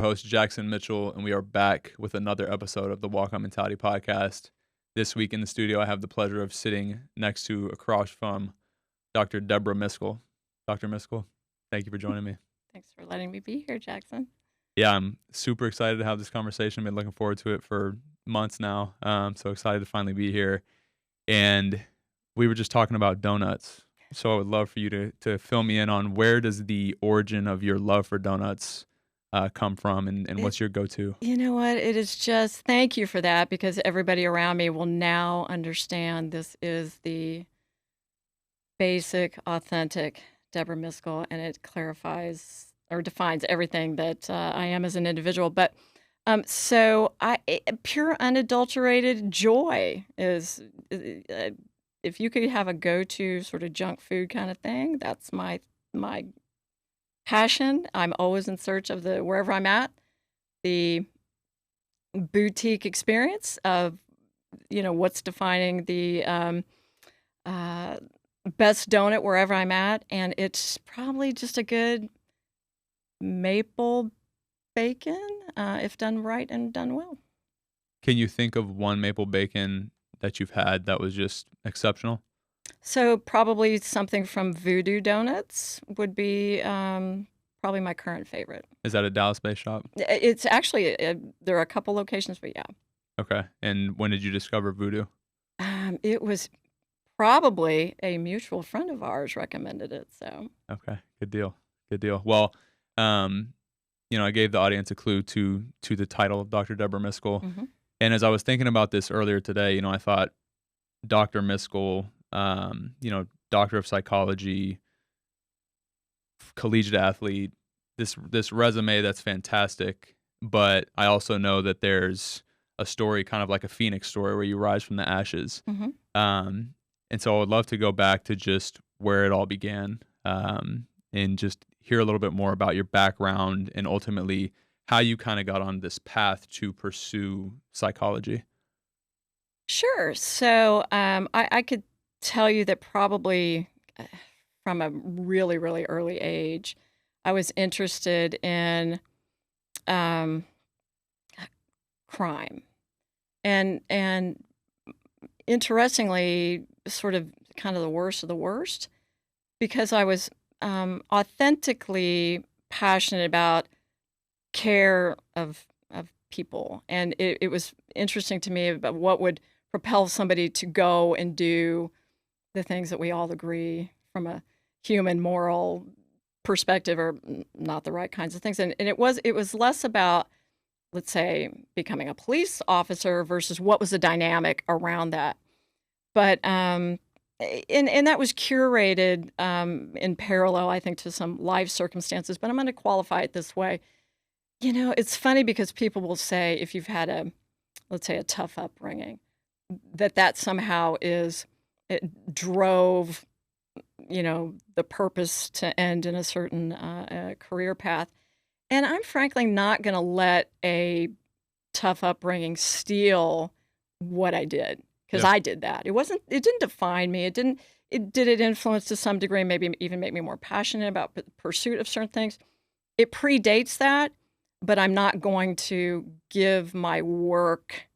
Host Jackson Mitchell, and we are back with another episode of the Walk On Mentality podcast. This week in the studio, I have the pleasure of sitting next to across from Dr. Deborah Miscoll. Dr. Miscoll, thank you for joining me. Thanks for letting me be here, Jackson. Yeah, I'm super excited to have this conversation. I've been looking forward to it for months now. So excited to finally be here. And we were just talking about donuts. So I would love for you to fill me in on where does the origin of your love for donuts come from, and what's your go-to? You know what? It is just, thank you for that, because everybody around me will now understand this is the basic, authentic Deborah Miscoll, and it clarifies or defines everything that I am as an individual. But pure unadulterated joy is, if you could have a go-to sort of junk food kind of thing, that's my passion. I'm always in search of wherever I'm at, the boutique experience of, what's defining the best donut wherever I'm at. And it's probably just a good maple bacon, if done right and done well. Can you think of one maple bacon that you've had that was just exceptional? So probably something from Voodoo Donuts would be probably my current favorite. Is that a Dallas-based shop? It's actually, there are a couple locations, but yeah. Okay. And when did you discover Voodoo? It was probably a mutual friend of ours recommended it. So Okay, good deal. Good deal. Well, I gave the audience a clue to the title of Dr. Deborah Miscoll. Mm-hmm. And as I was thinking about this earlier today, I thought Dr. Miscoll, doctor of psychology, collegiate athlete, this resume that's fantastic. But I also know that there's a story, kind of like a phoenix story, where you rise from the ashes. Mm-hmm. And so I would love to go back to just where it all began, and just hear a little bit more about your background and ultimately how you kind of got on this path to pursue psychology. Sure. So I could tell you that probably from a really, really early age, I was interested in crime. And interestingly, sort of kind of the worst of the worst, because I was authentically passionate about care of people. And it was interesting to me about what would propel somebody to go and do the things that we all agree from a human moral perspective are not the right kinds of things. And it was less about, let's say, becoming a police officer versus what was the dynamic around that. But and that was curated in parallel, I think, to some life circumstances. But I'm going to qualify it this way. It's funny because people will say if you've had let's say, a tough upbringing, that somehow it drove, the purpose to end in a certain career path. And I'm frankly not going to let a tough upbringing steal what I did, because I did that. It didn't define me. Did it influence to some degree, maybe even make me more passionate about the pursuit of certain things? It predates that, but I'm not going to give my work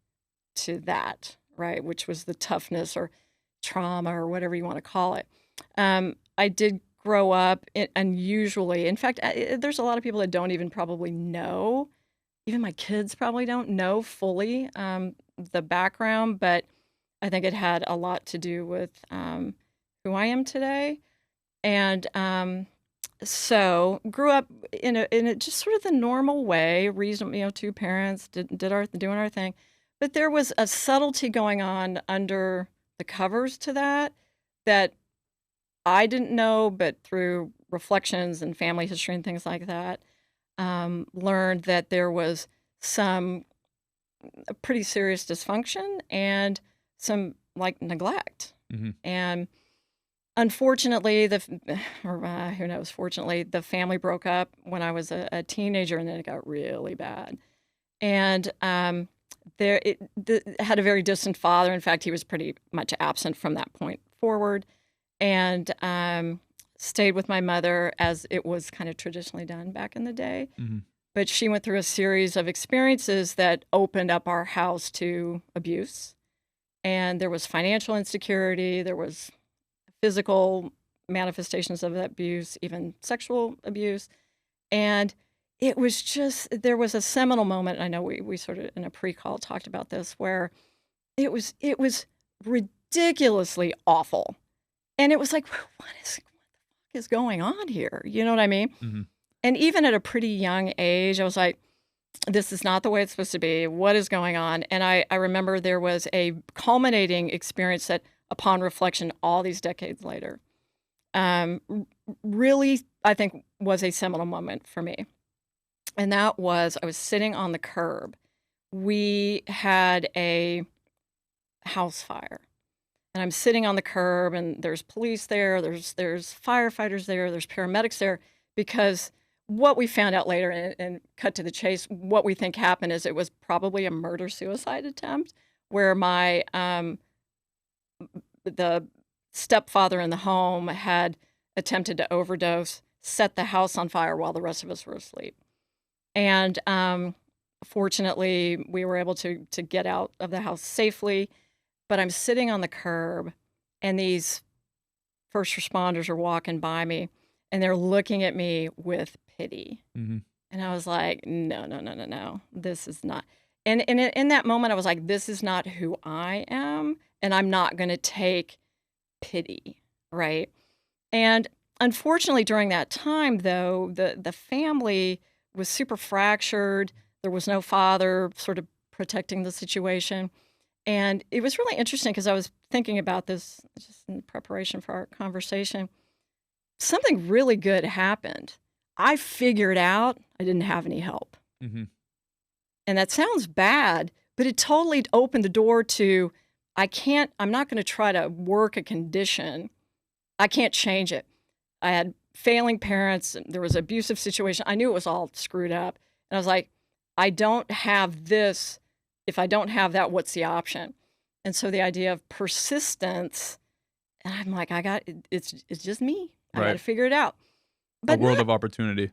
to that, right? Which was the toughness or trauma or whatever you want to call it. I did grow up unusually. In fact, there's a lot of people that don't even probably know, even my kids probably don't know fully the background, but I think it had a lot to do with who I am today. And so grew up in a just sort of the normal way, reasonable, two parents doing our thing. But there was a subtlety going on under the covers to that I didn't know, but through reflections and family history and things like that, learned that there was some pretty serious dysfunction and some neglect. Mm-hmm. And unfortunately, who knows, fortunately, the family broke up when I was a teenager, and then it got really bad. And had a very distant father. In fact, he was pretty much absent from that point forward, and stayed with my mother as it was kind of traditionally done back in the day. Mm-hmm. but she went through a series of experiences that opened up our house to abuse. And there was financial insecurity, there was physical manifestations of that abuse, even sexual abuse. And it was just, there was a seminal moment. I know we sort of in a pre-call talked about this, where it was ridiculously awful. And it was like, what the fuck is going on here? You know what I mean? Mm-hmm. And even at a pretty young age, I was like, this is not the way it's supposed to be. What is going on? And I remember there was a culminating experience that, upon reflection, all these decades later, really, I think, was a seminal moment for me. And that was, I was sitting on the curb. We had a house fire. And I'm sitting on the curb, and there's police there, there's firefighters there, there's paramedics there, because what we found out later, and cut to the chase, what we think happened is it was probably a murder-suicide attempt, where the stepfather in the home had attempted to overdose, set the house on fire while the rest of us were asleep. And fortunately, we were able to get out of the house safely. But I'm sitting on the curb, and these first responders are walking by me, and they're looking at me with pity. Mm-hmm. And I was like, no, this is not. And in that moment, I was like, this is not who I am, and I'm not going to take pity, right? And unfortunately, during that time, though, the family was super fractured. There was no father sort of protecting the situation. And it was really interesting because I was thinking about this just in preparation for our conversation. Something really good happened. I figured out I didn't have any help. Mm-hmm. And that sounds bad, but it totally opened the door to, I'm not going to try to work a condition. I can't change it. I had failing parents. There was an abusive situation. I knew it was all screwed up. And I was like, I don't have this. If I don't have that, what's the option? And so the idea of persistence, and I'm like, it's just me. I got to figure it out. But a world of opportunity.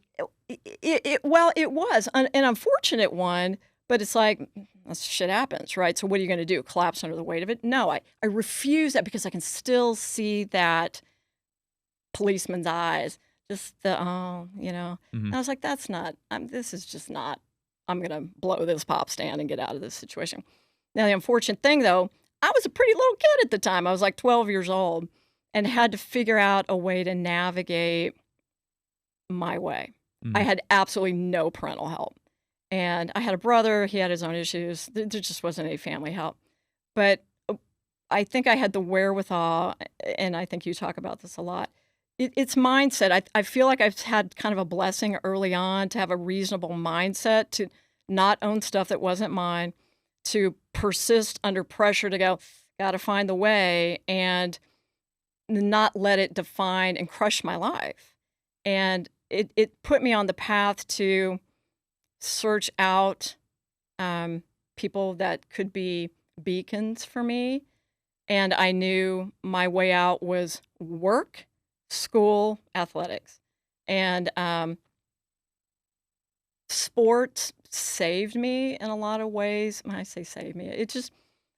Well, it was an unfortunate one, but it's like, shit happens, right? So what are you going to do? Collapse under the weight of it? No, I refuse that, because I can still see that policeman's eyes, just Mm-hmm. And I was like, this is just not. I'm going to blow this pop stand and get out of this situation. Now, the unfortunate thing, though, I was a pretty little kid at the time. I was like 12 years old and had to figure out a way to navigate my way. Mm-hmm. I had absolutely no parental help. And I had a brother. He had his own issues. There just wasn't any family help. But I think I had the wherewithal, and I think you talk about this a lot. It's mindset. I feel like I've had kind of a blessing early on to have a reasonable mindset, to not own stuff that wasn't mine, to persist under pressure, to go, got to find the way, and not let it define and crush my life. And it put me on the path to search out people that could be beacons for me. And I knew my way out was work, school, athletics. And sports saved me in a lot of ways. When I say saved me, it just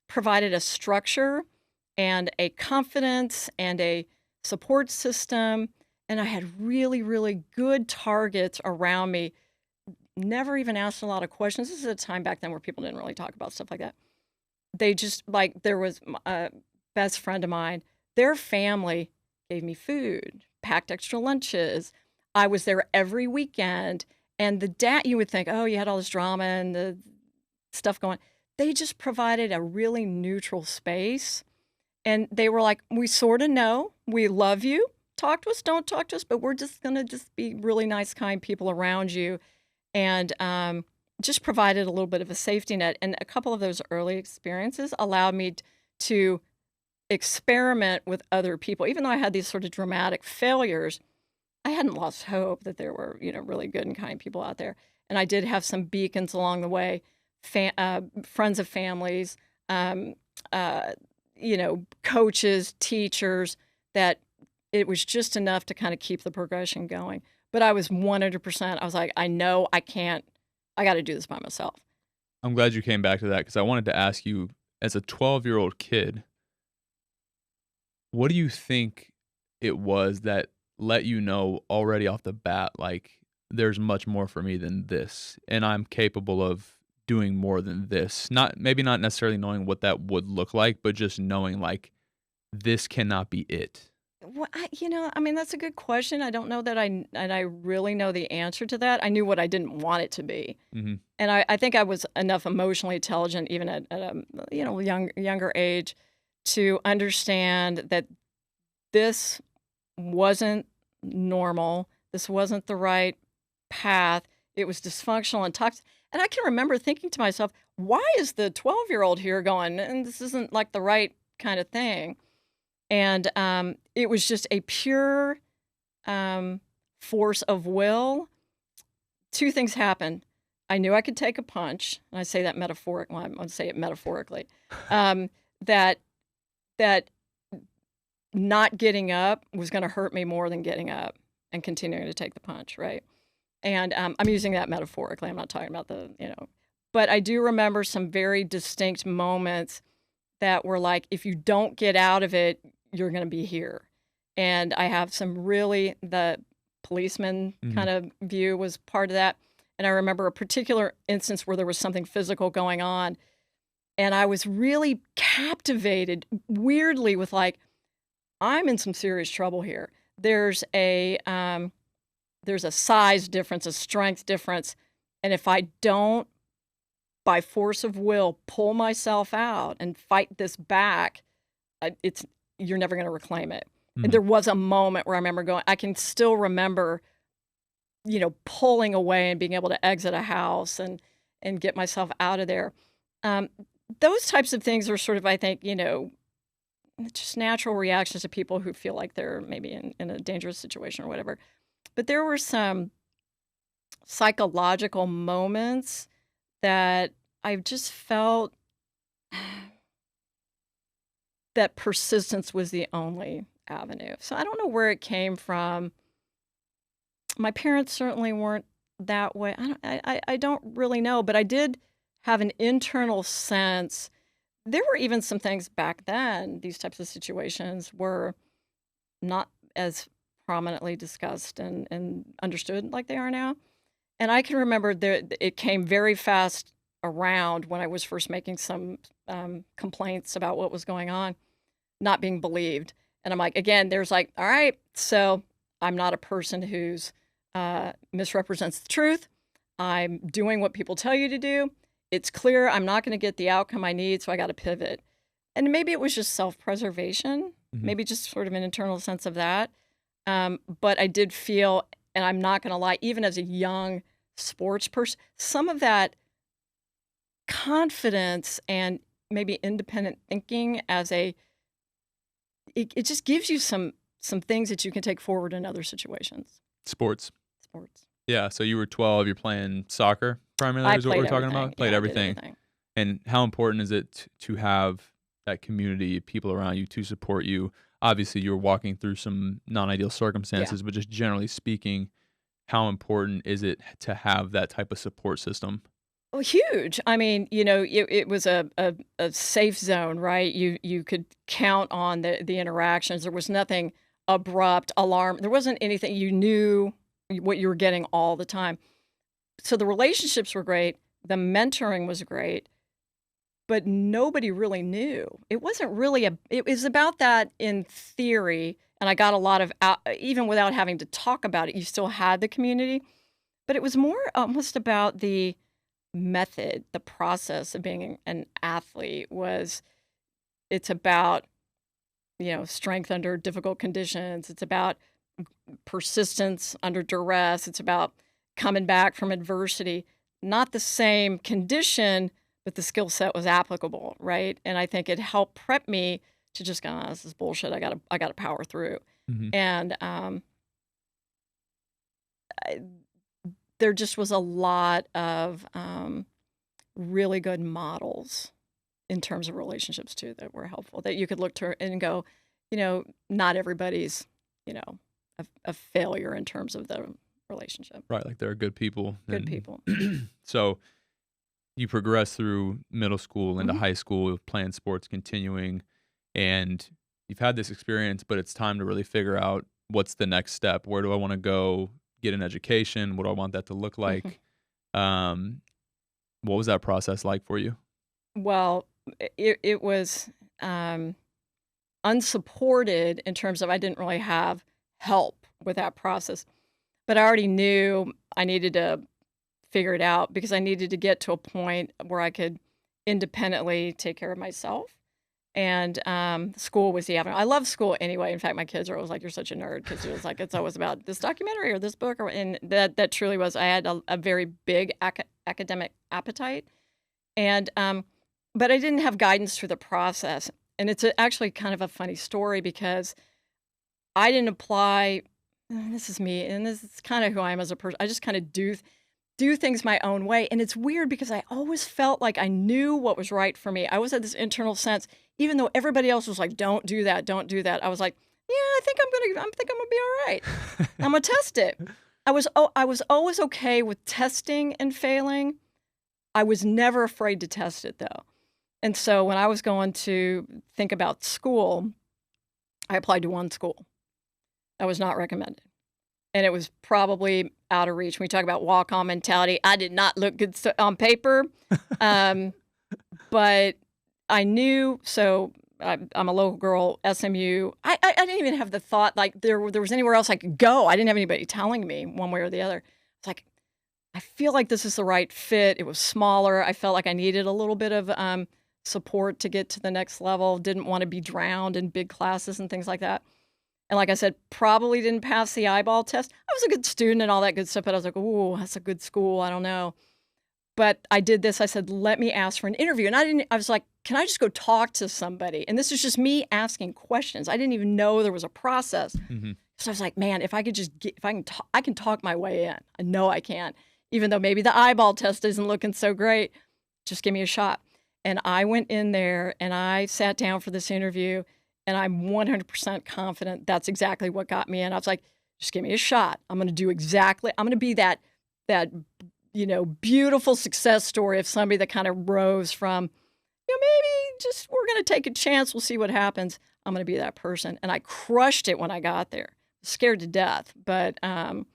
provided a structure and a confidence and a support system. And I had really, really good targets around me. Never even asked a lot of questions. This is a time back then where people didn't really talk about stuff like that. They just, like, there was a best friend of mine, their family gave me food, packed extra lunches. I was there every weekend. And the dad, you would think, oh, you had all this drama and the stuff going. They just provided a really neutral space. And they were like, we sort of know, we love you. Talk to us, don't talk to us, but we're just going to just be really nice, kind people around you. And just provided a little bit of a safety net. And a couple of those early experiences allowed me to experiment with other people. Even though I had these sort of dramatic failures, I hadn't lost hope that there were, really good and kind people out there. And I did have some beacons along the way, friends of families, coaches, teachers, that it was just enough to kind of keep the progression going. But I was 100%, I was like, I know I can't I got to do this by myself. I'm glad you came back to that because I wanted to ask you, as a 12-year-old kid, what do you think it was that let you know already off the bat, like, there's much more for me than this, and I'm capable of doing more than this? Not maybe not necessarily knowing what that would look like, but just knowing, like, this cannot be it. Well, I mean, that's a good question. I don't know that I really know the answer to that. I knew what I didn't want it to be. Mhm. And I think I was enough emotionally intelligent, even at a younger age, to understand that this wasn't normal. This wasn't the right path. It was dysfunctional and toxic. And I can remember thinking to myself, why is the 12-year-old here going, and this isn't like the right kind of thing? And it was just a pure force of will. Two things happened. I knew I could take a punch, and I say that metaphorically. Well, I'm going to say it metaphorically. That that not getting up was going to hurt me more than getting up and continuing to take the punch, right? And I'm using that metaphorically. I'm not talking about but I do remember some very distinct moments that were like, if you don't get out of it, you're going to be here. And I have the policeman Mhm. kind of view was part of that. And I remember a particular instance where there was something physical going on. And I was really captivated, weirdly, with like, I'm in some serious trouble here. There's a size difference, a strength difference. And if I don't, by force of will, pull myself out and fight this back, you're never going to reclaim it. And Mhm. there was a moment where I remember I can still remember, pulling away and being able to exit a house and get myself out of there. Um, those types of things are sort of, I think, just natural reactions to people who feel like they're maybe in a dangerous situation or whatever. But there were some psychological moments that I just felt that persistence was the only avenue. So I don't know where it came from. My parents certainly weren't that way. I don't really know, but I did have an internal sense. There were even some things back then, these types of situations were not as prominently discussed and understood like they are now. And I can remember it came very fast around when I was first making some complaints about what was going on, not being believed. And I'm like, again, there's like, all right, so I'm not a person who's misrepresents the truth. I'm doing what people tell you to do. It's clear I'm not going to get the outcome I need, so I got to pivot. And maybe it was just self-preservation, Mhm. maybe just sort of an internal sense of that. But I did feel, and I'm not going to lie, even as a young sports person, some of that confidence and maybe independent thinking it just gives you some things that you can take forward in other situations. Sports. Sports. Yeah, so you were 12, you're playing soccer primarily I is what we're played talking everything. about? Played Yeah, I did everything. everything. And how important is it to have that community, people around you to support you? Obviously, you're walking through some non-ideal Yeah. circumstances, but just generally speaking, how important is it to have that type of support system? Well, huge. I mean, it was a safe zone, right? You could count on the interactions. There was nothing abrupt, alarm. There wasn't anything you knew what you were getting all the time. So the relationships were great. The mentoring was great, but nobody really knew. It wasn't really it was about that in theory, and I got a lot of even without having to talk about it, you still had the community, but it was more almost about the method, the process of being an athlete it's about, strength under difficult conditions. It's about persistence under duress. It's about coming back from adversity. Not the same condition, but the skill set was applicable, right? And I think it helped prep me to just go, "Oh, this is bullshit. I gotta power through." Mhm. And I, there just was a lot of really good models in terms of relationships too that were helpful that you could look to and go, not everybody's, a failure in terms of the relationship. Right, like they're good people. Good people. So you progress through middle school into Mhm. high school, playing sports, continuing, and you've had this experience, but it's time to really figure out what's the next step. Where do I want to go get an education? What do I want that to look Mhm. like? Um, what was that process like for you? Well, it was, um, unsupported in terms of I didn't really have help with that process, but I already knew I needed to figure it out because I needed to get to a point where I could independently take care of myself. And school was the avenue. I love school anyway. In fact, my kids are always like, "You're such a nerd," because it was like it's always about this documentary or this book, or and that truly was. I had a very big academic appetite, and but I didn't have guidance through the process. And it's actually kind of a funny story because I didn't apply. This is me, and this is kind of who I am as a person. I just kind of do things my own way. And it's weird because I always felt like I knew what was right for me. I always had this internal sense, even though everybody else was like, "Don't do that, don't do that." I was like, "Yeah, I think I'm gonna be all right. I'm gonna test it." I was always okay with testing and failing. I was never afraid to test it though. And so when I was going to think about school, I applied to one school. That was not recommended. And it was probably out of reach. When we talk about walk-on mentality, I did not look good on paper, um, but I knew. So I'm a local girl, SMU. I didn't even have the thought like there was anywhere else I could go. I didn't have anybody telling me one way or the other. It's like I feel like this is the right fit. It was smaller. I felt like I needed a little bit of support to get to the next level. Didn't want to be drowned in big classes and things like that. And like I said, probably didn't pass the eyeball test. I was a good student and all that good stuff, but I was like, "Ooh, that's a good school. I don't know." But I did this. I said, "Let me ask for an interview." And I was like, "Can I just go talk to somebody?" And this is just me asking questions. I didn't even know there was a process. Hmm. So I was like, "Man, if I could just get, if I can talk, I can talk my way in. I know I can. Even though maybe the eyeball test isn't looking so great, just give me a shot." And I went in there and I sat down for this interview and I'm 100% confident that's exactly what got me in. I was like, just give me a shot. I'm going to do exactly, I'm going to be that, beautiful success story of somebody that kind of rose from, maybe just we're going to take a chance. We'll see what happens. I'm going to be that person. And I crushed it when I got there. Scared to death, but I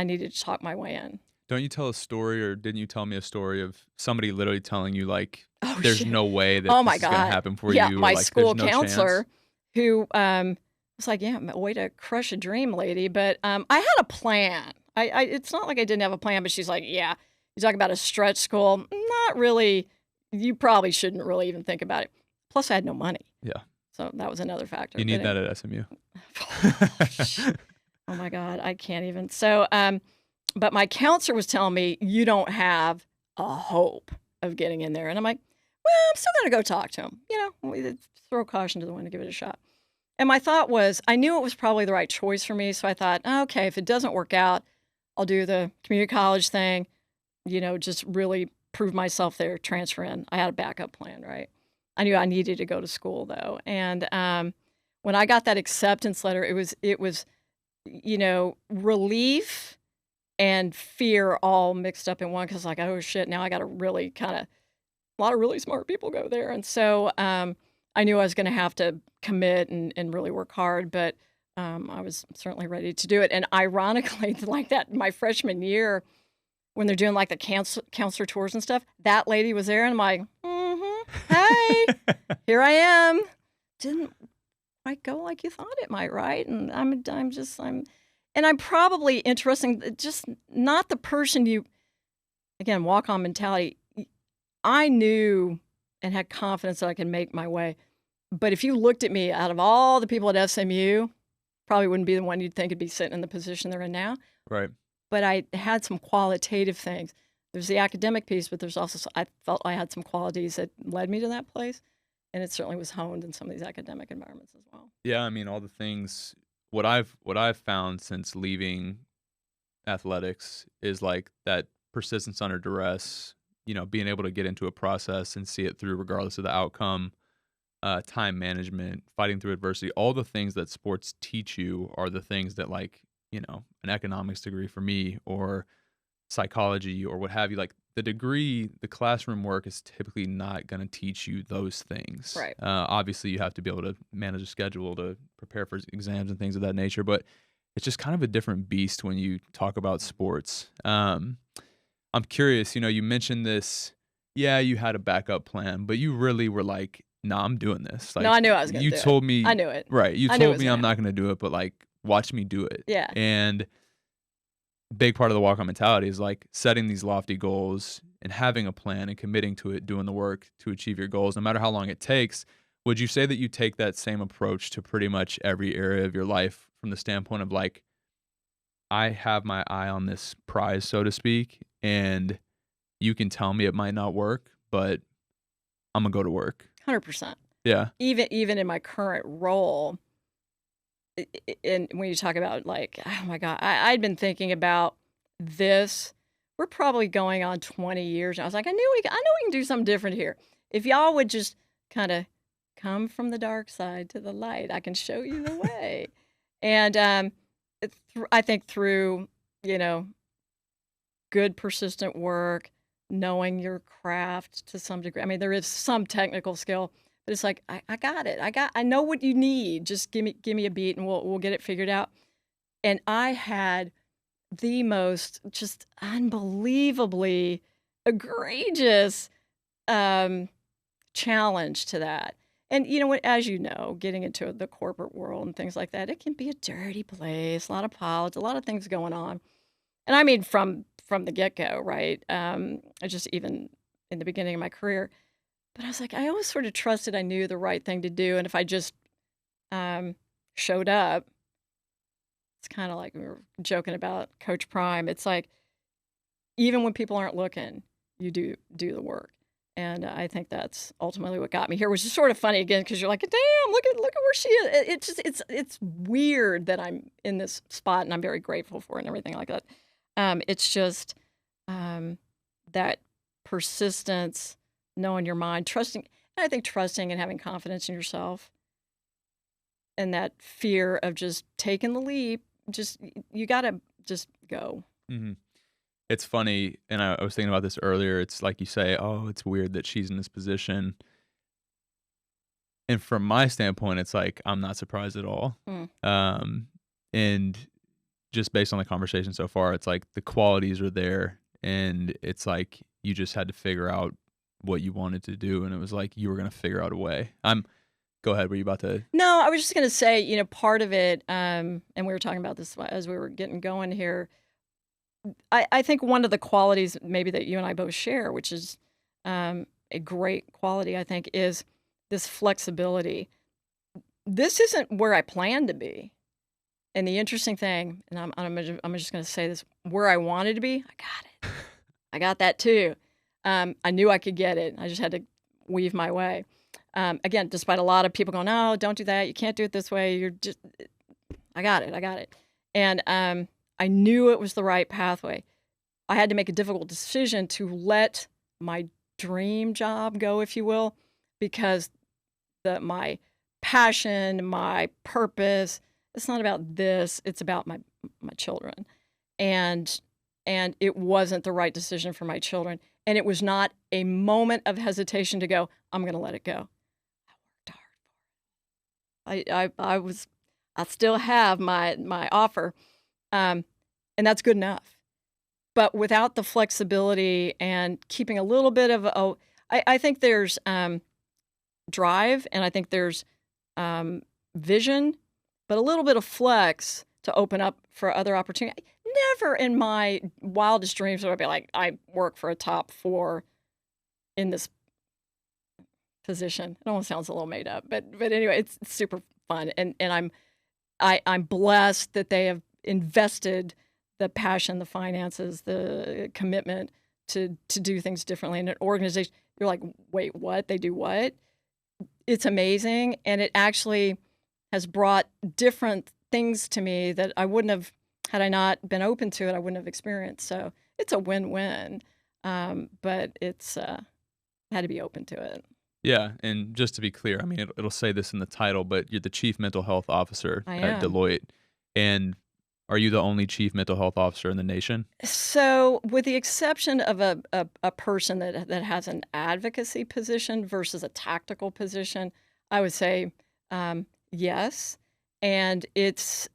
needed to talk my way in. Don't you tell a story, or didn't you tell me a story of somebody literally telling you like, Oh, "There's shit. no way that Oh this my is gonna God. happen for Yeah, you," or my like, "There's school no chance"? counselor who, was like, "Yeah, way to crush a dream, lady." But, I had a plan. It's not like I didn't have a plan, but she's like, "Yeah, you talk about a stretch school, not really. You probably shouldn't really even think about it." Plus, I had no money, Yeah, so that was another factor. you But need that at SMU. oh my God, I can't even. So, but my counselor was telling me, "You don't have a hope of getting in there." And I'm like, "Well, I'm still going to go talk to him. Throw caution to the wind and give it a shot." And my thought was, I knew it was probably the right choice for me. So I thought, okay, if it doesn't work out, I'll do the community college thing, just really prove myself there, transfer in. I had a backup plan, right? I knew I needed to go to school though. And when I got that acceptance letter, it was, relief and fear all mixed up in one because like, oh shit, now I got to really kind of, a lot of really smart people go there. And so I knew I was going to have to commit and really work hard, but I was certainly ready to do it. And ironically, like that, my freshman year, when they're doing like the counselor tours and stuff, that lady was there and I'm like, hey, here I am. Didn't quite go like you thought it might, right? And and I'm probably interesting, just not the person again, walk on mentality. I knew and had confidence that I could make my way. But if you looked at me out of all the people at SMU, probably wouldn't be the one you'd think would be sitting in the position they're in now. Right. But I had some qualitative things. There's the academic piece, but there's also, I felt I had some qualities that led me to that place. And it certainly was honed in some of these academic environments as well. Yeah, I mean, all the things. What I've found since leaving athletics is like that persistence under duress. Being able to get into a process and see it through regardless of the outcome. Time management, fighting through adversity, all the things that sports teach you are the things that like an economics degree for me or psychology or what have you. Like the degree, the classroom work is typically not going to teach you those things. Right. Obviously, you have to be able to manage a schedule to prepare for exams and things of that nature, but it's just kind of a different beast when you talk about sports. I'm curious, you mentioned this. Yeah, you had a backup plan, but you really were like, "Nah, I'm doing this." No, Like I knew I was going you to do it. told me, I knew it. right? You I knew it told was me going I'm to not happen. going to do it, but like, watch me do it. Yeah. And big part of the walk on mentality is like setting these lofty goals and having a plan and committing to it, doing the work to achieve your goals, no matter how long it takes. Would you say that you take that same approach to pretty much every area of your life from the standpoint of like, I have my eye on this prize, so to speak, and you can tell me it might not work, but I'm gonna go to work. 100%. Yeah. Even in my current role, and when you talk about like, oh my God, I'd been thinking about this. We're probably going on 20 years. And I was like, I know we can do something different here. If y'all would just kind of come from the dark side to the light, I can show you the way. And I think through, good persistent work, knowing your craft to some degree. I mean, there is some technical skill, but it's like I got it. I know what you need. Just give me a beat and we'll get it figured out. And I had the most just unbelievably egregious challenge to that. And as you know, getting into the corporate world and things like that, it can be a dirty place, a lot of politics, a lot of things going on. And I mean from the get-go, right? I just even in the beginning of my career. But I was like, I always sort of trusted I knew the right thing to do. And if I just showed up, it's kind of like we were joking about Coach Prime. It's like, even when people aren't looking, you do the work. And I think that's ultimately what got me here, which is sort of funny again, because you're like, damn, look at where she is. It's weird that I'm in this spot, and I'm very grateful for it and everything like that. It's just that persistence, knowing your mind, trusting. And I think trusting and having confidence in yourself, and that fear of just taking the leap. Just you gotta just go. Mm-hmm. It's funny, and I was thinking about this earlier. It's like you say, "Oh, it's weird that she's in this position." And from my standpoint, it's like I'm not surprised at all. Mm. And just based on the conversation so far, it's like the qualities are there, and it's like you just had to figure out what you wanted to do, and it was like you were gonna figure out a way. Go ahead. Were you about to? No, I was just gonna say, part of it, and we were talking about this as we were getting going here. I think one of the qualities maybe that you and I both share, which is a great quality, I think, is this flexibility. This isn't where I plan to be. And the interesting thing, and I'm just going to say this, where I wanted to be, I got it. I got that too. I knew I could get it. I just had to weave my way. Again, despite a lot of people going, no, don't do that. You can't do it this way. I got it. And I knew it was the right pathway. I had to make a difficult decision to let my dream job go, if you will, because my passion, my purpose, it's not about this, it's about my children. And it wasn't the right decision for my children. And it was not a moment of hesitation to go, I'm going to let it go. I worked hard for it. I still have my offer. And that's good enough. But without the flexibility and keeping a little bit of I think there's drive, and I think there's vision, but a little bit of flex to open up for other opportunity. Never in my wildest dreams would I be like, I work for a top 4 in this position. It almost sounds a little made up, but anyway, it's super fun, and I'm blessed that they have invested the passion, the finances, the commitment to do things differently in an organization. You're like, wait, what? They do what? It's amazing, and it actually has brought different things to me that I wouldn't have, had I not been open to it, I wouldn't have experienced. So it's a win-win, but it's had to be open to it. Yeah, and just to be clear, I mean, it'll say this in the title, but you're the Chief Mental Health Officer I at am. Deloitte, and Are you the only chief mental health officer in the nation? So, with the exception of a person that has an advocacy position versus a tactical position, I would say yes. And it's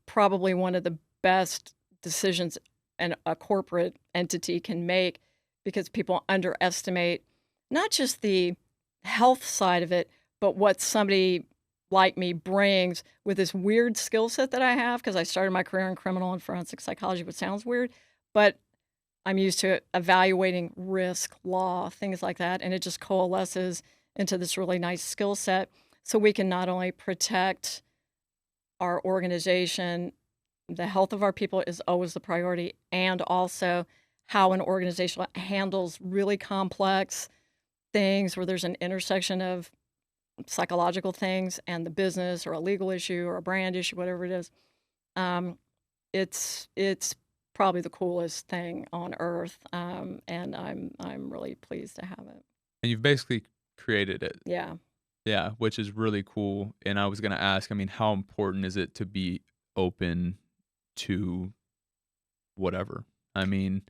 probably one of the best decisions a corporate entity can make because people underestimate not just the health side of it, but what somebody like me brings with this weird skill set that I have because I started my career in criminal and forensic psychology, which sounds weird, but I'm used to evaluating risk, law, things like that, and it just coalesces into this really nice skill set so we can not only protect our organization, the health of our people is always the priority, and also how an organization handles really complex things where there's an intersection of psychological things and the business or a legal issue or a brand issue, whatever it is. Um, it's probably the coolest thing on earth, and I'm really pleased to have it. And you've basically created it. Yeah. Yeah, which is really cool. And I was gonna ask, I mean, how important is it to be open to whatever? I mean,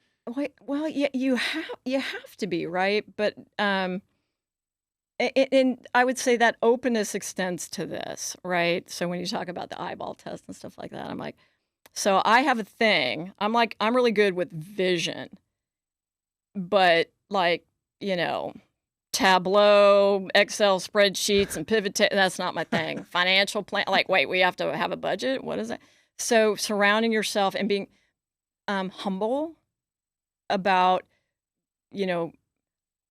Well, yeah, you have to be right, but and I would say that openness extends to this, right? So when you talk about the eyeball test and stuff like that, I'm like, so I have a thing. I'm really good with vision, but like, you know, Tableau, Excel spreadsheets, and that's not my thing. Financial plan, like, wait, we have to have a budget? What is it? So surrounding yourself and being humble about, you know,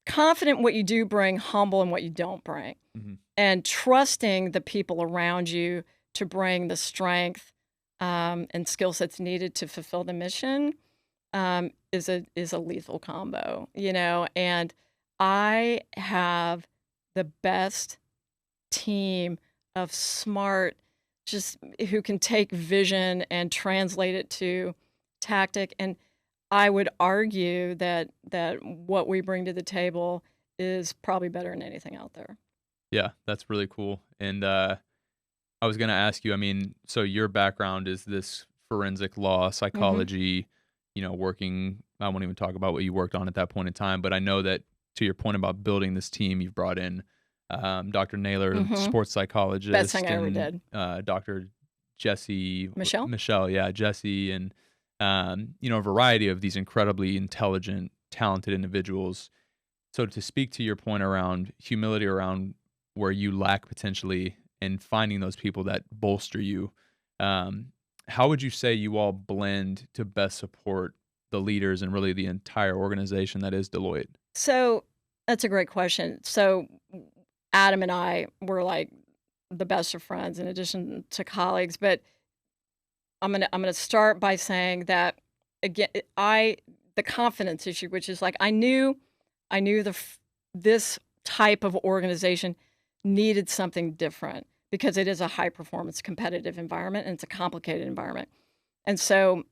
confident in what you do bring, humble in what you don't bring, mhm. and trusting the people around you to bring the strength and skill sets needed to fulfill the mission is a lethal combo, you know. And I have the best team of smart, just who can take vision and translate it to tactic. And I would argue that what we bring to the table is probably better than anything out there. Yeah, that's really cool. And I was gonna ask you, I mean, so your background is this forensic law, Mhm. psychology, working. I won't even talk about what you worked on at that point in time, but I know that to your point about building this team, you've brought in Dr. Naylor, Mhm. sports Best thing psychologist, I ever and did. Dr. Jesse Michelle? Michelle, yeah, Jesse, and a variety of these incredibly intelligent, talented individuals. So to speak to your point around humility, around where you lack potentially, and finding those people that bolster you, um, how would you say you all blend to best support the leaders and really the entire organization that is Deloitte? So, that's a great question. So, Adam and I were, like, the best of friends in addition to colleagues, but I'm gonna start by saying that, again, the confidence issue, which is, like, I knew this type of organization needed something different because it is a high performance competitive environment and it's a complicated environment. And so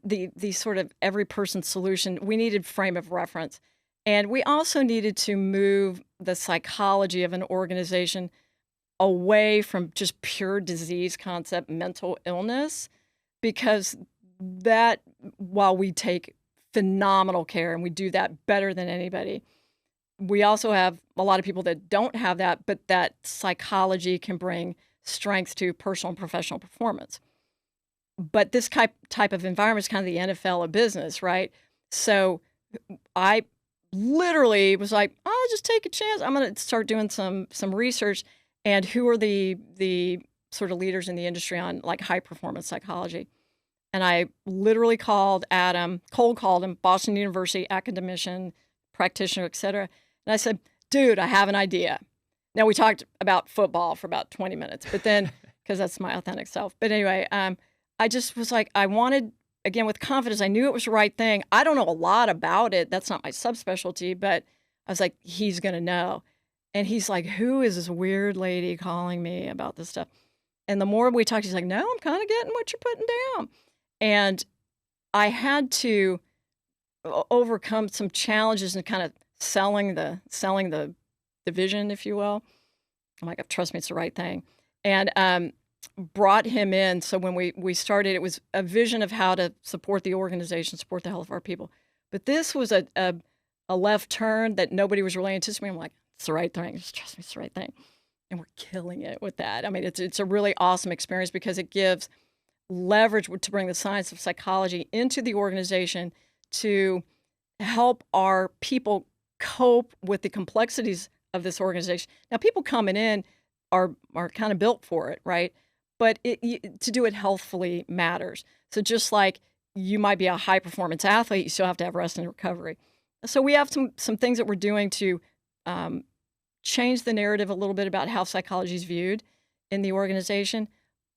the sort of every person solution, we needed frame of reference. And we also needed to move the psychology of an organization away from just pure disease concept, mental illness, because that, while we take phenomenal care and we do that better than anybody, we also have a lot of people that don't have that, but that psychology can bring strength to personal and professional performance. But this type of environment is kind of the NFL of business, right? So I literally was like, "I'll just take a chance. I'm gonna start doing some research, and who are the sort of leaders in the industry on like high performance psychology." And I literally called Adam, cold called him, Boston University academician, practitioner, et cetera. And I said, "Dude, I have an idea." Now we talked about football for about 20 minutes, but then because that's my authentic self. But anyway, I just was like, I wanted, again, with confidence, I knew it was the right thing. I don't know a lot about it. That's not my subspecialty, but I was like, he's going to know. And he's like, who is this weird lady calling me about this stuff? And the more we talked, he's like, no, I'm kind of getting what you're putting down. And I had to overcome some challenges and kind of selling the vision, if you will. I'm like, trust me, it's the right thing. And brought him in. So when we started, it was a vision of how to support the organization, support the health of our people. But this was a left turn that nobody was really anticipating. I'm like, it's the right thing. Just trust me, it's the right thing. And we're killing it with that. I mean, it's a really awesome experience because it gives leverage to bring the science of psychology into the organization to help our people cope with the complexities of this organization. Now, people coming in are kind of built for it, right? But to do it healthfully matters. So just like you might be a high performance athlete, you still have to have rest and recovery. So we have some things that we're doing to change the narrative a little bit about how psychology is viewed in the organization.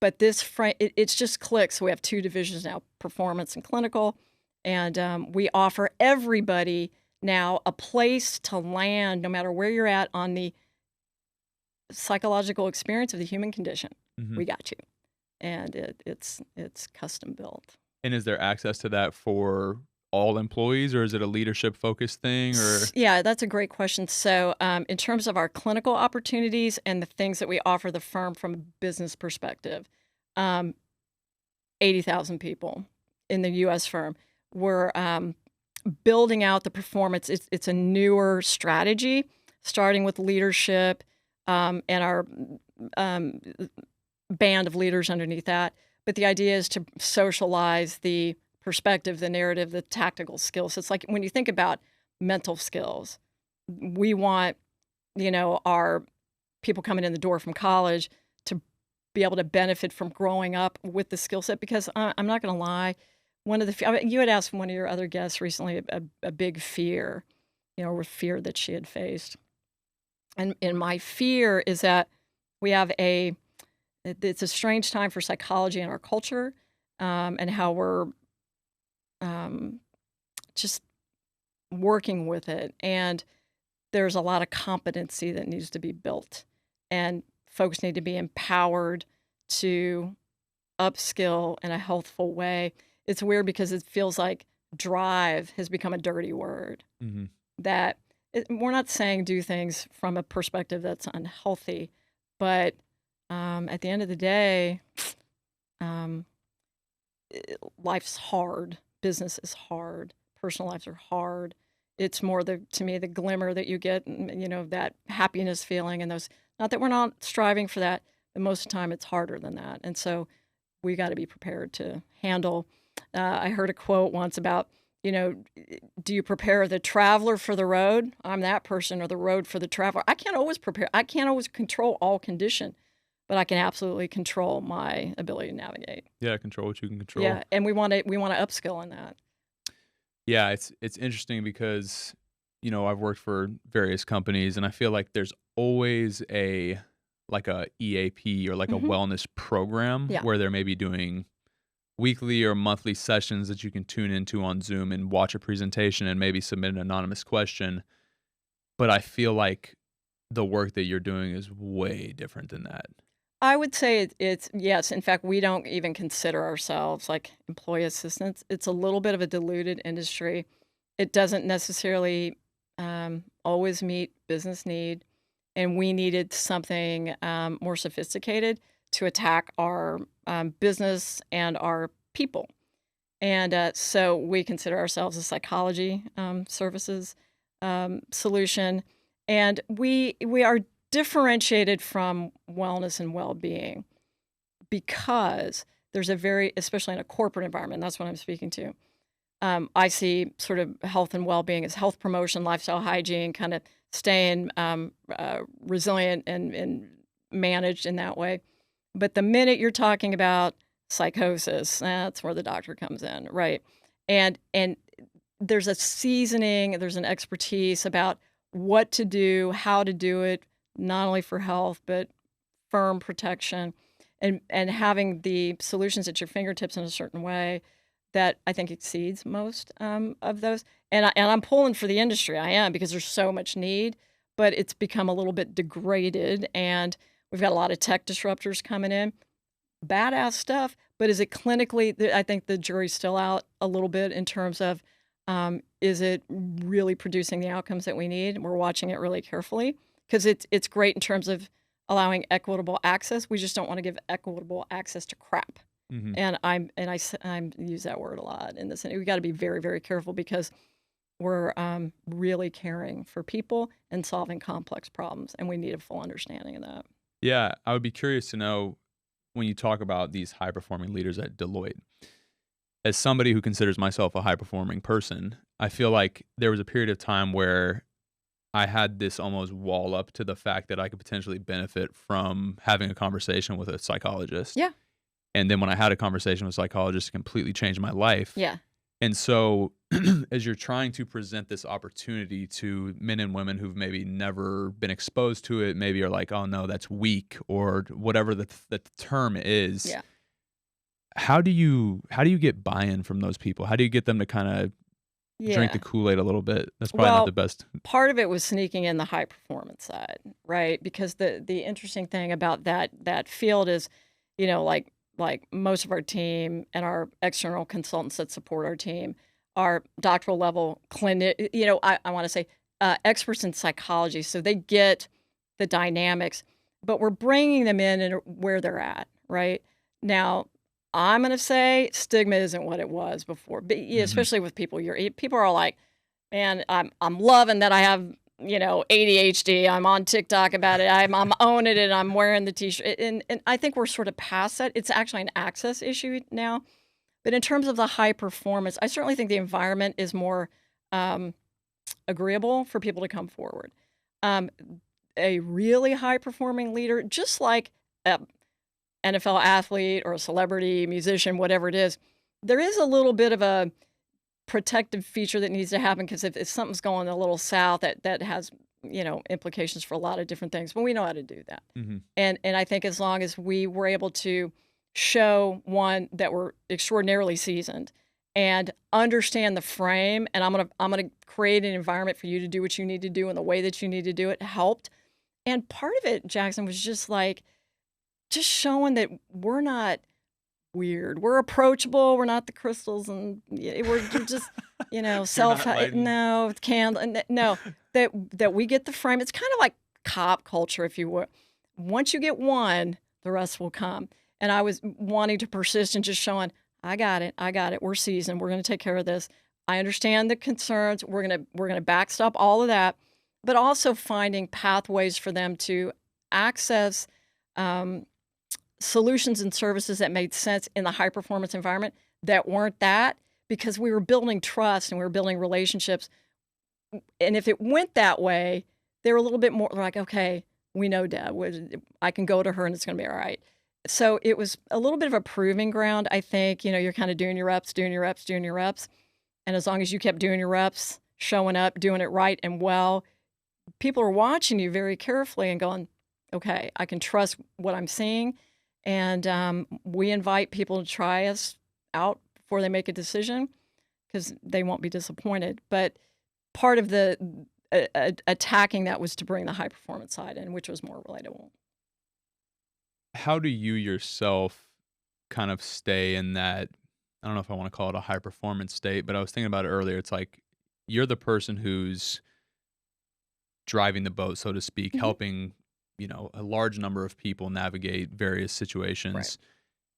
But it's just clicked. So we have two divisions now, performance and clinical. And we offer everybody now a place to land, no matter where you're at on the psychological experience of the human condition. Mm-hmm. We got you. And it's custom built. And is there access to that for all employees, or is it a leadership-focused thing? Or yeah, that's a great question. So in terms of our clinical opportunities and the things that we offer the firm from a business perspective, 80,000 people in the U.S. firm. We're building out the performance. It's a newer strategy, starting with leadership and our band of leaders underneath that. But the idea is to socialize the perspective, the narrative, the tactical skills. So it's like when you think about mental skills, we want, our people coming in the door from college to be able to benefit from growing up with the skill set. Because I'm not going to lie, you had asked one of your other guests recently a big fear, or fear that she had faced. And my fear is that we have it's a strange time for psychology in our culture, and how we're just working with it. And there's a lot of competency that needs to be built. And folks need to be empowered to upskill in a healthful way. It's weird because it feels like drive has become a dirty word. mm-hmm. We're not saying do things from a perspective that's unhealthy, but at the end of the day, life's hard. Business is hard. Personal lives are hard. It's more to me, the glimmer that you get, that happiness feeling and those, not that we're not striving for that, but most of the time it's harder than that. And so we got to be prepared to handle. I heard a quote once about, do you prepare the traveler for the road? I'm that person, or the road for the traveler. I can't always prepare. I can't always control all condition, but I can absolutely control my ability to navigate. Yeah, control what you can control. Yeah, and we want to upskill in that. Yeah, it's interesting because, I've worked for various companies, and I feel like there's always a EAP or like a wellness program where they're maybe doing weekly or monthly sessions that you can tune into on Zoom and watch a presentation and maybe submit an anonymous question. But I feel like the work that you're doing is way different than that. I would say it's yes. In fact, we don't even consider ourselves like employee assistants. It's a little bit of a diluted industry. It doesn't necessarily always meet business need, and we needed something more sophisticated to attack our business and our people. And so we consider ourselves a psychology services solution, and we are differentiated from wellness and well-being because there's especially in a corporate environment, that's what I'm speaking to. I see sort of health and well-being as health promotion, lifestyle hygiene, kind of staying resilient and managed in that way. But the minute you're talking about psychosis, that's where the doctor comes in, right? And there's a seasoning, there's an expertise about what to do, how to do it, not only for health, but firm protection, and having the solutions at your fingertips in a certain way that I think exceeds most of those. And I'm pulling for the industry. I am, because there's so much need, but it's become a little bit degraded, and we've got a lot of tech disruptors coming in. Badass stuff, but is it clinically? I think the jury's still out a little bit in terms of is it really producing the outcomes that we need? We're watching it really carefully because it's great in terms of allowing equitable access. We just don't want to give equitable access to crap. Hmm. And I use that word a lot in this. We got to be very, very careful because we're really caring for people and solving complex problems, and we need a full understanding of that. Yeah, I would be curious to know when you talk about these high performing leaders at Deloitte. As somebody who considers myself a high performing person, I feel like there was a period of time where I had this almost wall up to the fact that I could potentially benefit from having a conversation with a psychologist. Yeah, And then when I had a conversation with a psychologist, it completely changed my life. yeah, And so, as you're trying to present this opportunity to men and women who've maybe never been exposed to it, maybe are like, oh no, that's weak, or whatever the term is, yeah. how do you get buy-in from those people? How do you get them to kind of drink the Yeah. Kool-Aid a little bit? That's probably not the Well, best. part of it was sneaking in the high performance side, right? Because the interesting thing about that field is, like most of our team and our external consultants that support our team are doctoral level clinic. I want to say experts in psychology, so they get the dynamics, but we're bringing them in and where they're at, right? Now, I'm going to say stigma isn't what it was before, but yeah, Hmm. especially with people people are all like, man, I'm loving that I have, ADHD. I'm on TikTok about it. I'm owning it. I'm wearing the t-shirt. And I think we're sort of past that. It's actually an access issue now. But in terms of the high performance, I certainly think the environment is more um, agreeable for people to come forward. Um, a really high performing leader, just like a NFL athlete or a celebrity, musician, whatever it is, there is a little bit of a protective feature that needs to happen because if something's going a little south, that has implications for a lot of different things. But we know how to do that, Hmm. and I think as long as we were able to show one that we're extraordinarily seasoned and understand the frame, and I'm gonna create an environment for you to do what you need to do in the way that you need to do it helped. And part of it, Jackson, was just showing that we're not weird. We're approachable. We're not the crystals, and we're just, You're self. not lighting. No candle. No, that we get the frame. It's kind of like cop culture, if you will. Once you get one, the rest will come. And I was wanting to persist and just showing, I got it. I got it. We're seasoned. We're going to take care of this. I understand the concerns. We're gonna backstop all of that, but also finding pathways for them to access. Um, Solutions and services that made sense in the high performance environment that weren't that because we were building trust and we were building relationships. And if it went that way, they were a little bit more like, okay, we know Deb. I can go to her and it's going to be all right. So it was a little bit of a proving ground. I think, you're kind of doing your reps, doing your reps, doing your reps. And as long as you kept doing your reps, showing up, doing it right and well, people are watching you very carefully and going, okay, I can trust what I'm seeing. And we invite people to try us out before they make a decision because they won't be disappointed. But part of the attacking that was to bring the high performance side in, which was more relatable. How do you yourself kind of stay in that? I don't know if I want to call it a high performance state, but I was thinking about it earlier. It's like you're the person who's driving the boat, so to speak, Hmm. helping, a large number of people navigate various Right. situations.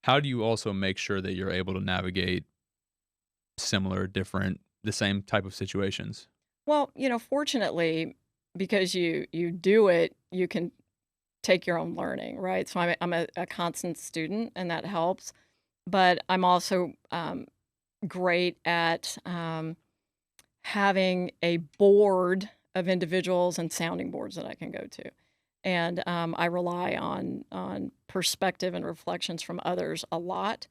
How do you also make sure that you're able to navigate similar, different, the same type of situations? Well, fortunately, because you do it, you can take your own learning, right? So I'm a constant student, and that helps. But I'm also great at having a board of individuals and sounding boards that I can go to. And I rely on perspective and reflections from others a lot.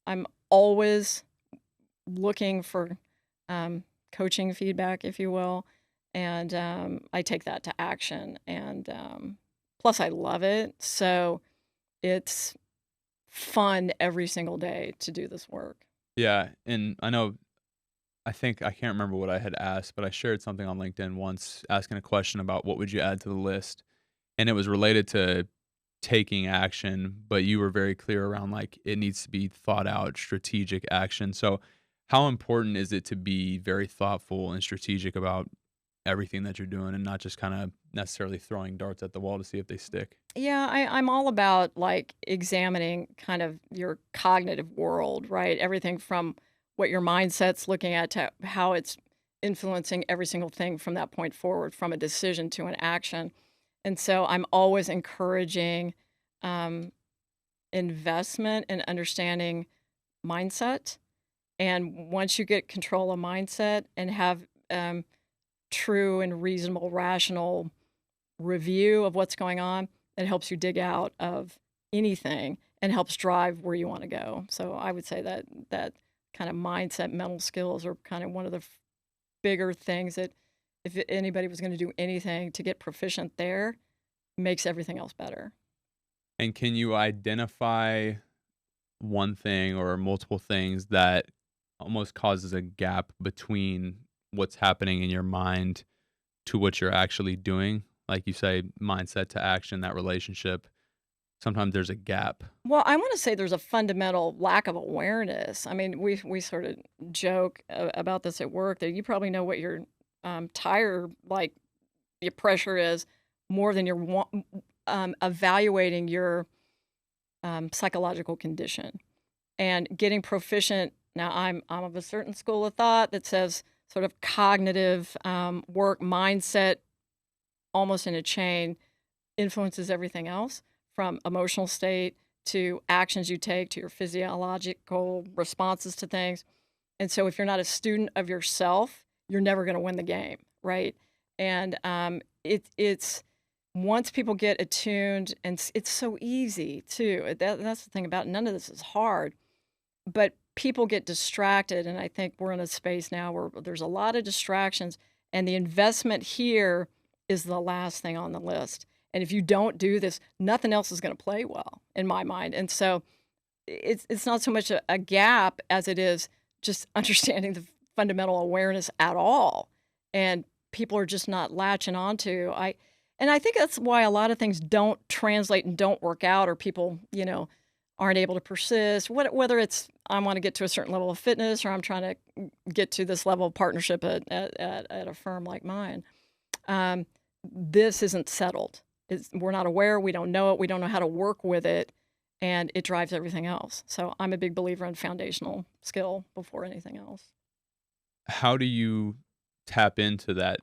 I'm always looking for coaching feedback, if you will, and I take that to action. And plus, I love it, so it's fun every single day to do this work. Yeah, and I think I can't remember what I had asked, but I shared something on LinkedIn once asking a question about what would you add to the list, and it was related to taking action, but you were very clear around like it needs to be thought out, strategic action. So, how important is it to be very thoughtful and strategic about everything that you're doing and not just kind of necessarily throwing darts at the wall to see if they stick. Yeah, I'm all about like examining kind of your cognitive world, right? Everything from what your mindset's looking at to how it's influencing every single thing from that point forward, from a decision to an action. And so I'm always encouraging um, investment and understanding mindset. And once you get control of mindset and have true and reasonable, rational review of what's going on, it helps you dig out of anything and helps drive where you want to go. So I would say that that kind of mindset, mental skills are kind of one of the bigger things that if anybody was going to do anything to get proficient there, makes everything else better. And can you identify one thing or multiple things that almost causes a gap between what's happening in your mind to what you're actually doing? Like you say, mindset to action, that relationship. Sometimes there's a gap. Well, I want to say there's a fundamental lack of awareness. I mean, we sort of joke about this at work that you probably know what your tire like your pressure is more than you're evaluating your psychological condition and getting proficient. Now, I'm of a certain school of thought that says sort of cognitive work mindset, almost in a chain, influences everything else from emotional state to actions you take to your physiological responses to things. And so if you're not a student of yourself, you're never going to win the game, right? And it's once people get attuned, and it's so easy too. That's the thing about it. None of this is hard, but people get distracted, and I think we're in a space now where there's a lot of distractions, and the investment here is the last thing on the list. And if you don't do this, nothing else is going to play well in my mind. And so it's not so much a gap as it is just understanding the fundamental awareness at all. And people are just not latching onto. And I think that's why a lot of things don't translate and don't work out, or people, aren't able to persist. Whether it's I want to get to a certain level of fitness, or I'm trying to get to this level of partnership at a firm like mine. This isn't settled. We're not aware. We don't know it. We don't know how to work with it, and it drives everything else. So I'm a big believer in foundational skill before anything else. How do you tap into that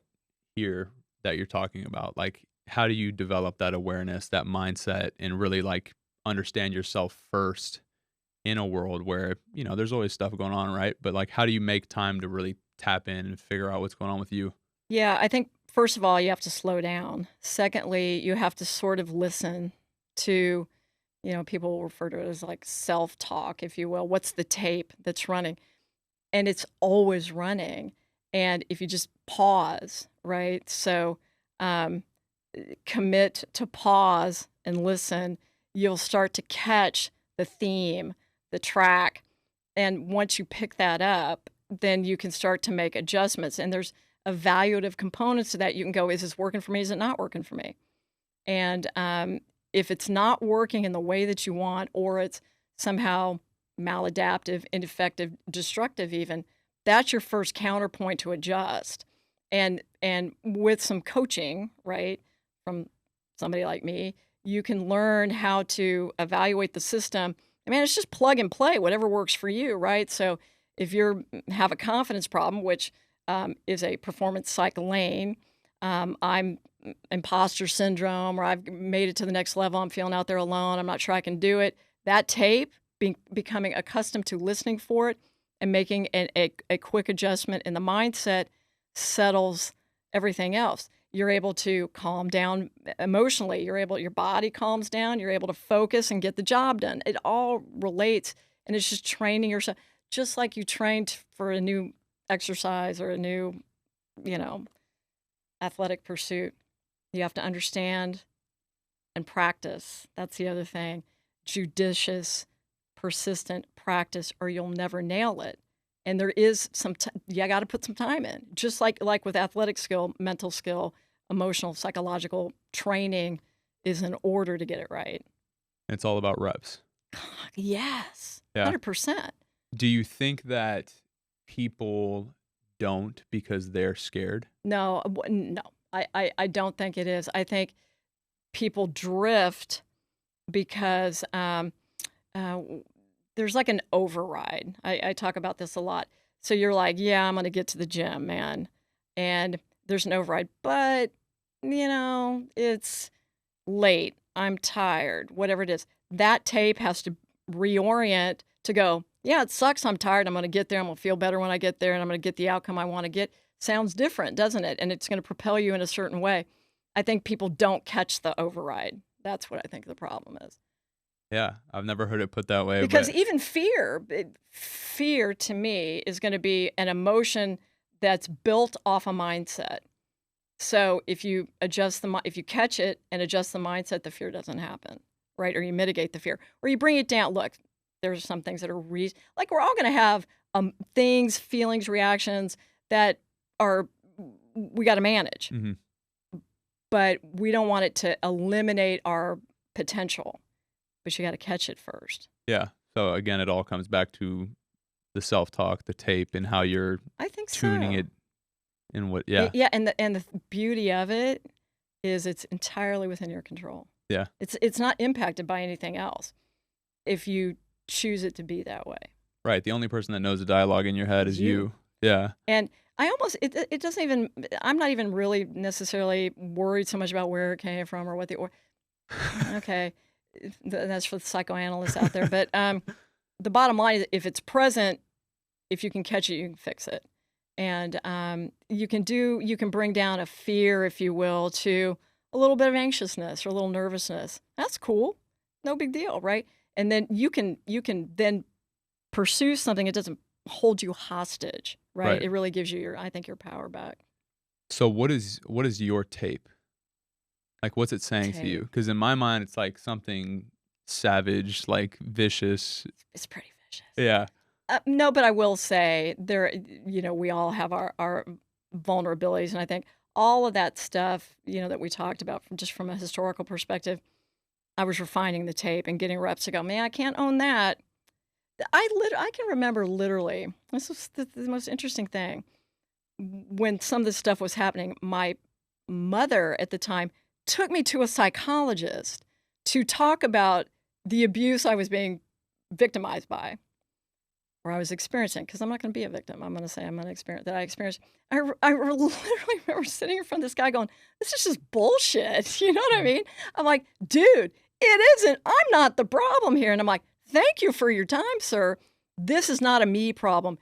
here that you're talking about? Like, how do you develop that awareness, that mindset, and really like understand yourself first in a world where, there's always stuff going on, right? But like, how do you make time to really tap in and figure out what's going on with you? Yeah, I think first of all, you have to slow down. Secondly, you have to sort of listen to, people refer to it as like self-talk, if you will. What's the tape that's running? And it's always running. And if you just pause, right? So commit to pause and listen, you'll start to catch the theme, the track. And once you pick that up, then you can start to make adjustments. And there's evaluative components to that. You can go, is this working for me? Is it not working for me? And if it's not working in the way that you want, or it's somehow maladaptive, ineffective, destructive even, that's your first counterpoint to adjust. And with some coaching, right, from somebody like me, you can learn how to evaluate the system. I mean, it's just plug and play, whatever works for you, right? So if you have a confidence problem, which is a performance psych lane, I'm imposter syndrome, or I've made it to the next level, I'm feeling out there alone, I'm not sure I can do it. That tape, becoming accustomed to listening for it and making a quick adjustment in the mindset settles everything else. You're able to calm down emotionally. Your body calms down. You're able to focus and get the job done. It all relates, and it's just training yourself, just like you trained for a new exercise or a new, athletic pursuit. You have to understand and practice. That's the other thing. Judicious, persistent practice, or you'll never nail it. And there is you got to put some time in. Just like with athletic skill, mental skill, emotional, psychological training is in order to get it right. It's all about reps. Yes, Yeah. 100%. Do you think that people don't because they're scared? No, no, I don't think it is. I think people drift because uh, there's like an override. I talk about this a lot. So you're like, yeah, I'm going to get to the gym, man. And there's an override, but it's late. I'm tired, whatever it is. That tape has to reorient to go, yeah, it sucks. I'm tired. I'm going to get there. I'm going to feel better when I get there and I'm going to get the outcome I want to get. Sounds different, doesn't it? And it's going to propel you in a certain way. I think people don't catch the override. That's what I think the problem is. Yeah, I've never heard it put that way, Because but even fear to me is going to be an emotion that's built off a mindset. So if you if you catch it and adjust the mindset, the fear doesn't happen, right? Or you mitigate the fear, or you bring it down. Look, there's some things that are like we're all going to have things, feelings, reactions that we got to manage, mhm. but we don't want it to eliminate our potential. But you got to catch it first. Yeah. So again, it all comes back to the self-talk, the tape, and how you're I think tuning so. it and what. Yeah, Yeah, and the beauty of it is it's entirely within your control. yeah, It's not impacted by anything else if you choose it to be that way. right. The only person that knows the dialogue in your head is you. Yeah, And I almost it doesn't even I'm not even really necessarily worried so much about where it came from or what okay, that's for the psychoanalysts out there. But the bottom line is, if it's present, if you can catch it, you can fix it, and you can bring down a fear, if you will, to a little bit of anxiousness or a little nervousness. That's cool, no big deal, right? And then you can then pursue something. It doesn't hold you hostage, right? right. It really gives you I think your power back. So what is your tape? Like, what's it saying to you? Tape. Because in my mind, it's like something savage, like vicious. It's pretty vicious. Yeah, No, but I will say we all have our vulnerabilities, and I think all of that stuff, that we talked about from a historical perspective, I was refining the tape and getting reps to go, man, I can't own that. I can remember literally, this was the most interesting thing, when some of this stuff was happening, my mother at the time took me to a psychologist to talk about the abuse I was being victimized by, or I was experiencing, because I'm not going to be a victim. I'm going to say I'm going to experience that I experienced. I literally remember sitting in front of this guy going, this is just bullshit. You know what I mean? I'm like, dude, it isn't. I'm not the problem here. And I'm like, thank you for your time, sir. This is not a me problem.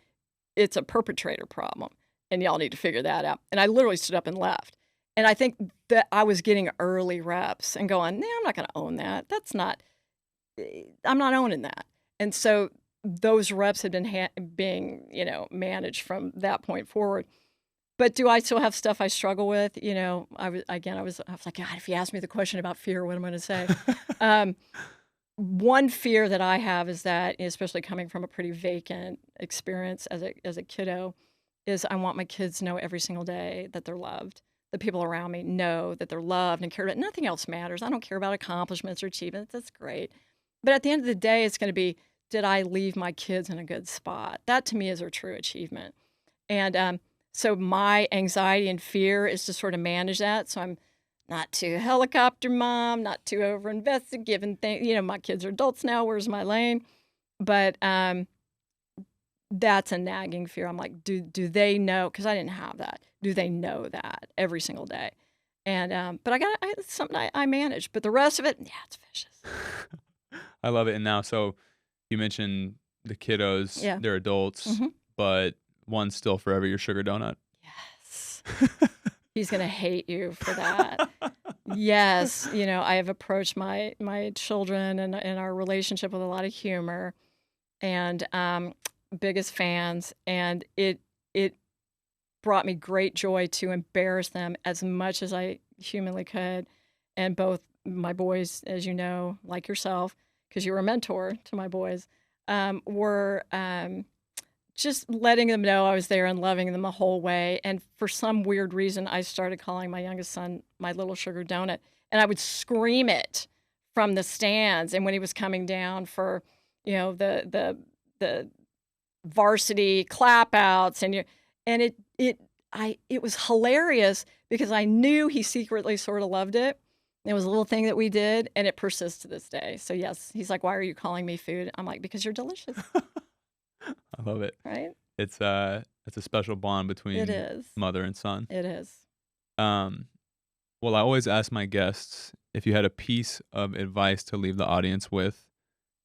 It's a perpetrator problem. And y'all need to figure that out. And I literally stood up and left. And I think that I was getting early reps and going, nah, I'm not going to own that. I'm not owning that. And so those reps had been being, managed from that point forward. But do I still have stuff I struggle with? I was like, God, if you ask me the question about fear, what am I going to say? One fear that I have is that, especially coming from a pretty vacant experience as a kiddo, is I want my kids to know every single day that they're loved. The people around me know that they're loved and cared about. Nothing else matters. I don't care about accomplishments or achievements. That's great. But at the end of the day, it's going to be, did I leave my kids in a good spot? That to me is a true achievement. And so my anxiety and fear is to sort of manage that. So I'm not too helicopter mom, not too over-invested, giving things, my kids are adults now, where's my lane? But that's a nagging fear. I'm like, do they know? Because I didn't have that. Do they know that every single day? And but it's something I manage. But the rest of it, yeah, it's vicious. I love it. And now, so you mentioned the kiddos, Yeah. they're adults, Mm-hmm. but one's still forever your sugar donut. Yes. He's gonna hate you for that. Yes, I have approached my children and our relationship with a lot of humor, and biggest fans, and it brought me great joy to embarrass them as much as I humanly could. And both my boys, as you know, like yourself, because you were a mentor to my boys, were just letting them know I was there and loving them the whole way. And for some weird reason, I started calling my youngest son my little sugar donut. And I would scream it from the stands. And when he was coming down for, the varsity clap outs, and it it was hilarious because I knew he secretly sort of loved it. It was a little thing that we did, and it persists to this day. So yes, he's like, "Why are you calling me food?" I'm like, "Because you're delicious." I love it. Right? It's a special bond It between is. mother and son. It is. Um, well, I always ask my guests if you had a piece of advice to leave the audience with,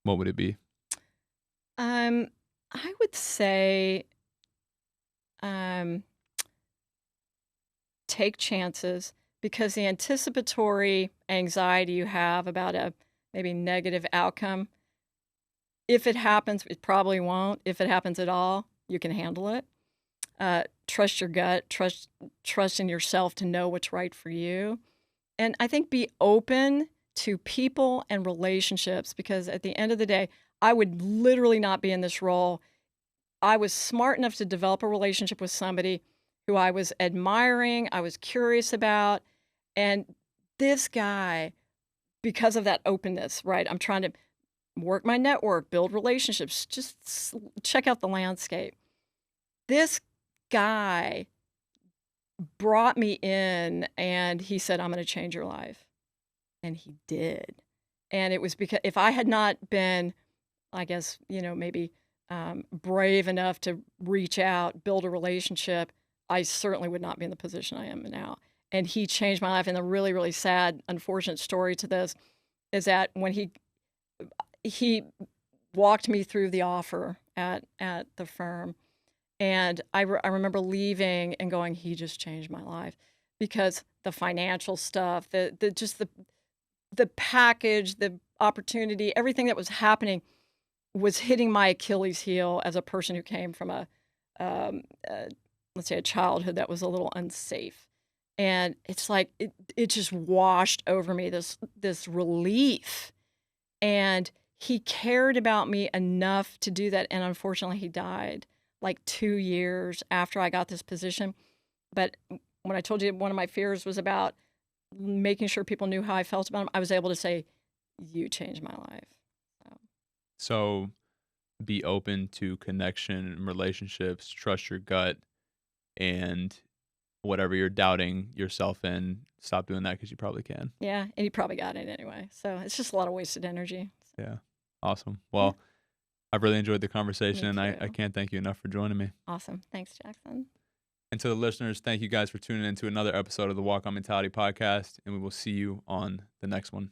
what would it be? Um, I would say, um, take chances because the anticipatory anxiety you have about a maybe negative outcome, if it happens, it probably won't. If it happens at all, you can handle it. Trust your gut, trust in yourself to know what's right for you. And I think be open to people and relationships because at the end of the day, I would literally not be in this role. I was smart enough to develop a relationship with somebody who I was admiring, I was curious about. And this guy, because of that openness, right? I'm trying to work my network, build relationships, just check out the landscape. This guy brought me in and he said, "I'm going to change your life." And he did. And it was because if I had not been, I guess, maybe brave enough to reach out, build a relationship, I certainly would not be in the position I am now. And he changed my life. And the really, really sad, unfortunate story to this is that when he walked me through the offer at the firm, and I remember leaving and going, he just changed my life because the financial stuff, the package, the opportunity, everything that was happening was hitting my Achilles heel as a person who came from um, let's say, a childhood that was a little unsafe. And it's like it just washed over me this relief. And he cared about me enough to do that. And unfortunately, he died like 2 years after I got this position. But when I told you one of my fears was about making sure people knew how I felt about him, I was able to say, "You changed my life." So, So be open to connection and relationships, trust your gut, and whatever you're doubting yourself in, stop doing that because you probably can. yeah, and he probably got it anyway. So it's just a lot of wasted energy. So, Yeah. Awesome. yeah, Well, I've really enjoyed the me conversation, and I too. can't thank you enough for joining me. Awesome. Thanks, Jackson. And to the listeners, thank you guys for tuning in to another episode of the Walk On Mentality podcast, and we will see you on the next one.